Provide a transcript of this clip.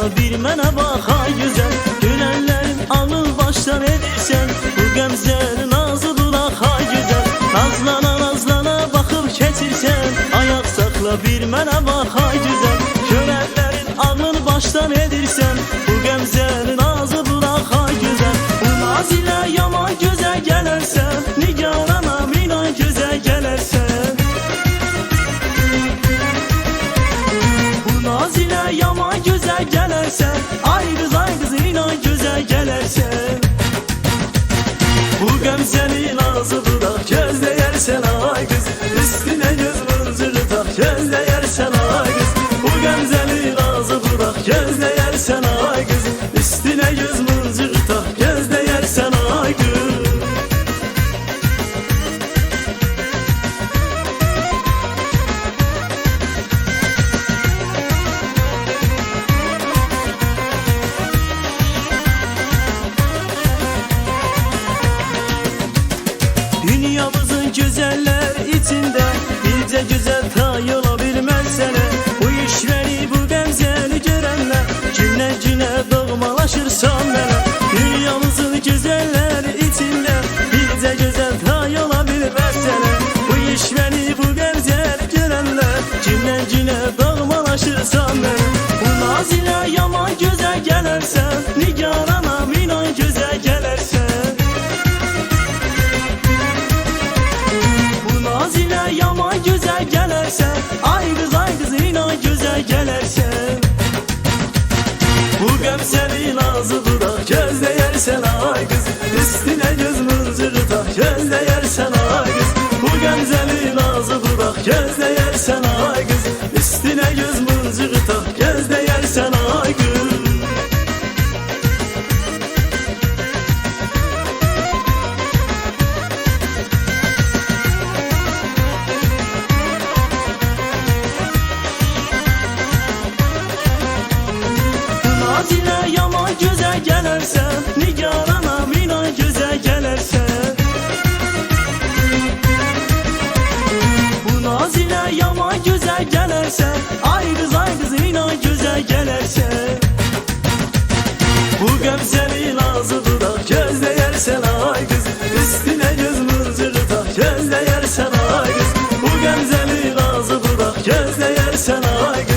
sakla bir mənə bax ay gözəl. Görənlərin alır başdan edirsən, bu qəmzəli nazı bulaq ay gözəl. Nazlana nazlana baxıb keçirsən, ayaq sakla bir mənə bax ay gözəl. Görənlərin alır başdan edirsən, bu qəmzəli nazı bulaq ay gözəl. Bu naz ilə yaman gözəl gələrsən, nigaranam inan gözəl gələrsən. Bu naz ilə yaman gözəl gələrsən, ay qız inan gözəl gələrsən. Bu qəmzəli nazı bulaq gözləyərsən ay qız, üstünə göz mıncırı tax gözləyərsən ay qız. Bu qəmzəli nazı bulaq gözləyərsən ay qız, üstünə göz mıncırı tax gözləyərsən ay qız. Dünyamızın güzeller içinde birce güzel tay ola bilmez sənə. Bu işleri bu qəmzəli görənlər gündən günə doğmalaşırsan mənə. Dünyamızın güzeller içinde birce güzel tay ola bilmez sənə. Bu işleri bu qəmzəli görənlər gündən günə doğmalaşırsan mənə. Bu naz ilə yaman gözəl gələrsən, nigaranam inan gözəl gələrsən. Naz ilə yaman gözəl gələrsən, ay qız inan gözəl gələrsən. Bu qəmzəli nazı bulaq gözləyərsən ay qız, üstünə göz mıncırı tax gözləyərsən ay qız. Bu qəmzəli nazı bulaq gözləyərsən ay qız, üstünə göz mıncırı tax gözləyərsən ay qız. Naz ilə yaman gözəl gələrsən, nigaranam inan gözəl gələrsən. Bu naz ilə yaman gözəl gələrsən, ay qız inan gözəl gələrsən. Bu qəmzəli nazı bulaq gözləyərsən ay qız, üstünə göz mıncırı tax gözləyərsən ay qız. Bu qəmzəli nazı bulaq gözləyərsən ay qız.